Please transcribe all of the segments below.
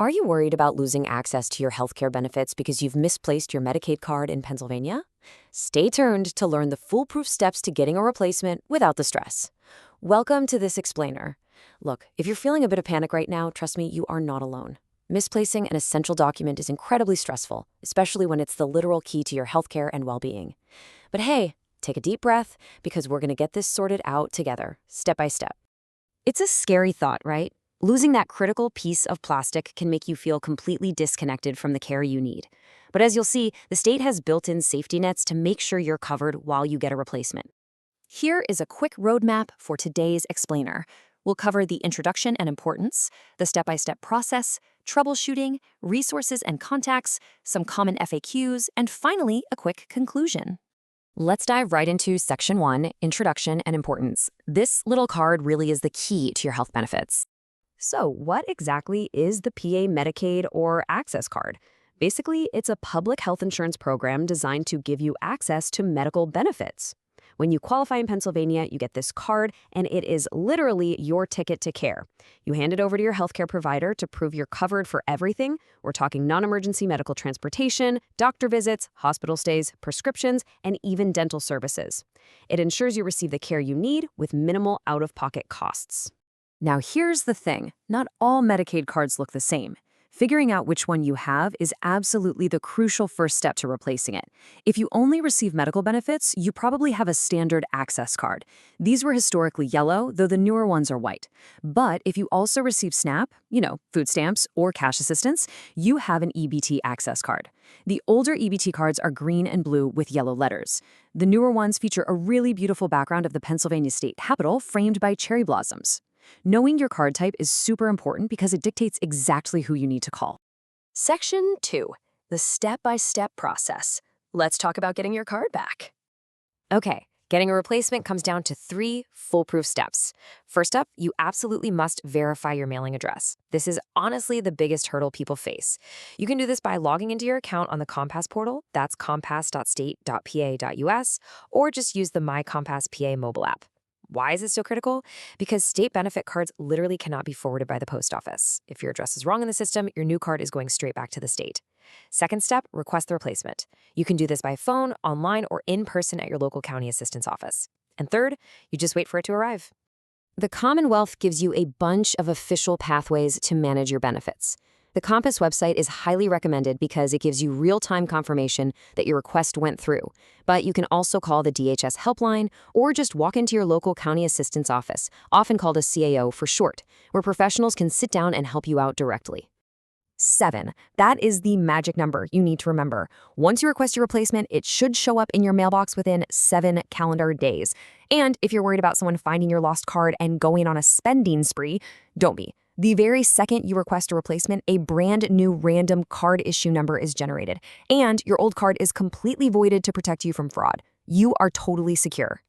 Are you worried about losing access to your healthcare benefits because you've misplaced your Medicaid card in Pennsylvania? Stay tuned to learn the foolproof steps to getting a replacement without the stress. Welcome to This Explainer. Look, if you're feeling a bit of panic right now, trust me, you are not alone. Misplacing an essential document is incredibly stressful, especially when it's the literal key to your healthcare and well-being. But hey, take a deep breath because we're going to get this sorted out together, step by step. It's a scary thought, right? Losing that critical piece of plastic can make you feel completely disconnected from the care you need. But as you'll see, the state has built-in safety nets to make sure you're covered while you get a replacement. Here is a quick roadmap for today's explainer. We'll cover the introduction and importance, the step-by-step process, troubleshooting, resources and contacts, some common FAQs, and finally, a quick conclusion. Let's dive right into Section 1, Introduction and Importance. This little card really is the key to your health benefits. So what exactly is the PA Medicaid or Access Card? Basically, it's a public health insurance program designed to give you access to medical benefits. When you qualify in Pennsylvania, you get this card, and it is literally your ticket to care. You hand it over to your healthcare provider to prove you're covered for everything. We're talking non-emergency medical transportation, doctor visits, hospital stays, prescriptions, and even dental services. It ensures you receive the care you need with minimal out-of-pocket costs. Now here's the thing, not all Medicaid cards look the same. Figuring out which one you have is absolutely the crucial first step to replacing it. If you only receive medical benefits, you probably have a standard access card. These were historically yellow, though the newer ones are white. But if you also receive SNAP, food stamps, or cash assistance, you have an EBT access card. The older EBT cards are green and blue with yellow letters. The newer ones feature a really beautiful background of the Pennsylvania state capitol framed by cherry blossoms. Knowing your card type is super important because it dictates exactly who you need to call. Section 2, the step-by-step process. Let's talk about getting your card back. Okay, getting a replacement comes down to 3 foolproof steps. First up, you absolutely must verify your mailing address. This is honestly the biggest hurdle people face. You can do this by logging into your account on the Compass portal, that's compass.state.pa.us, or just use the My Compass PA mobile app. Why is it so critical? Because state benefit cards literally cannot be forwarded by the post office. If your address is wrong in the system, your new card is going straight back to the state. Second step, request the replacement. You can do this by phone, online, or in person at your local county assistance office. And third, you just wait for it to arrive. The Commonwealth gives you a bunch of official pathways to manage your benefits. The Compass website is highly recommended because it gives you real-time confirmation that your request went through. But you can also call the DHS helpline or just walk into your local county assistance office, often called a CAO for short, where professionals can sit down and help you out directly. 7. That is the magic number you need to remember. Once you request your replacement, it should show up in your mailbox within 7 calendar days. And if you're worried about someone finding your lost card and going on a spending spree, don't be. The very second you request a replacement, a brand new random card issue number is generated, and your old card is completely voided to protect you from fraud. You are totally secure.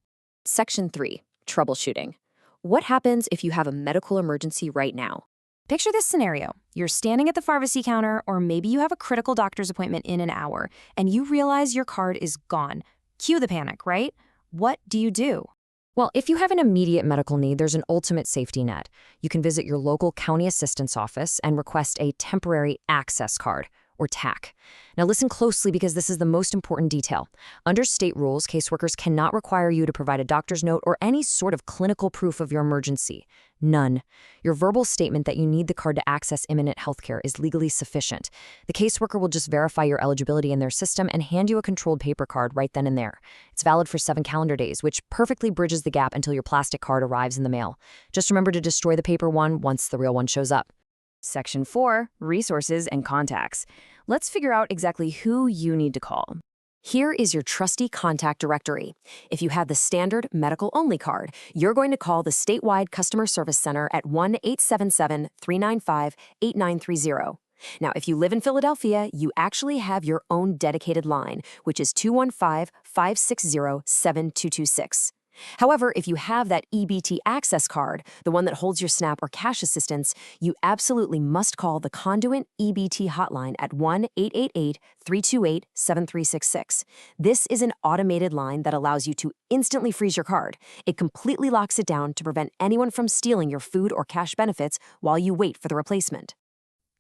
Section 3, troubleshooting. What happens if you have a medical emergency right now? Picture this scenario. You're standing at the pharmacy counter, or maybe you have a critical doctor's appointment in an hour, and you realize your card is gone. Cue the panic, right? What do you do? Well, if you have an immediate medical need, there's an ultimate safety net. You can visit your local county assistance office and request a temporary access card, or TAC. Now listen closely because this is the most important detail. Under state rules, caseworkers cannot require you to provide a doctor's note or any sort of clinical proof of your emergency. None. Your verbal statement that you need the card to access imminent health care is legally sufficient. The caseworker will just verify your eligibility in their system and hand you a controlled paper card right then and there. It's valid for 7 calendar days, which perfectly bridges the gap until your plastic card arrives in the mail. Just remember to destroy the paper one once the real one shows up. Section 4, resources and contacts. Let's figure out exactly who you need to call. Here is your trusty contact directory. If you have the standard medical-only card, you're going to call the statewide customer service center at 1-877-395-8930. Now, if you live in Philadelphia, you actually have your own dedicated line, which is 215-560-7226. However, if you have that EBT access card, the one that holds your SNAP or cash assistance, you absolutely must call the Conduit EBT hotline at 1-888-328-7366. This is an automated line that allows you to instantly freeze your card. It completely locks it down to prevent anyone from stealing your food or cash benefits while you wait for the replacement.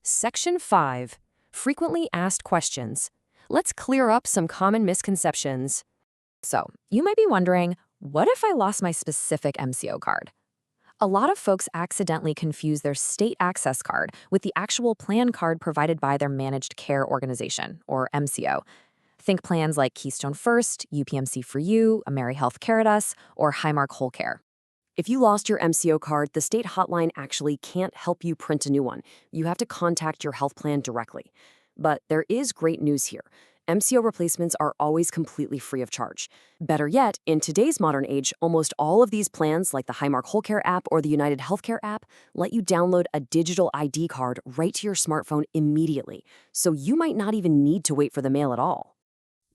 Section 5. Frequently asked questions. Let's clear up some common misconceptions. So, you might be wondering, what if I lost my specific MCO card? A lot of folks accidentally confuse their state access card with the actual plan card provided by their managed care organization, or MCO. Think plans like Keystone First, UPMC for You, AmeriHealth Caritas, or Highmark Whole Care. If you lost your MCO card, the state hotline actually can't help you print a new one. You have to contact your health plan directly. But there is great news here. MCO replacements are always completely free of charge. Better yet, in today's modern age, almost all of these plans, like the Highmark Whole Care app or the United Healthcare app, let you download a digital ID card right to your smartphone immediately. So you might not even need to wait for the mail at all.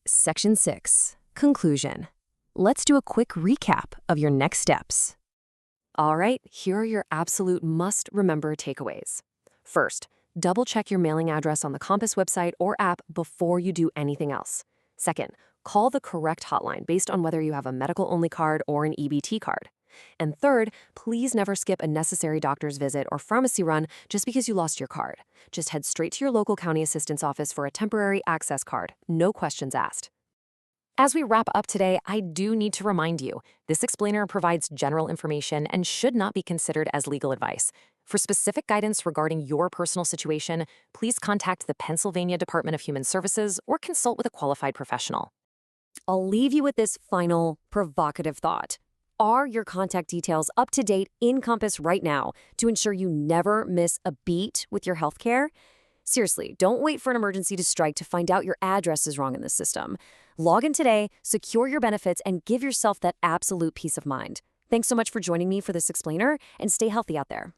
Section 6. Conclusion. Let's do a quick recap of your next steps. All right, here are your absolute must-remember takeaways. First, double-check your mailing address on the Compass website or app before you do anything else. Second, call the correct hotline based on whether you have a medical-only card or an EBT card. And third, please never skip a necessary doctor's visit or pharmacy run just because you lost your card. Just head straight to your local county assistance office for a temporary access card, no questions asked. As we wrap up today, I do need to remind you, this explainer provides general information and should not be considered as legal advice. For specific guidance regarding your personal situation, please contact the Pennsylvania Department of Human Services or consult with a qualified professional. I'll leave you with this final, provocative thought. Are your contact details up to date in Compass right now to ensure you never miss a beat with your healthcare? Seriously, don't wait for an emergency to strike to find out your address is wrong in the system. Log in today, secure your benefits, and give yourself that absolute peace of mind. Thanks so much for joining me for this explainer, and stay healthy out there.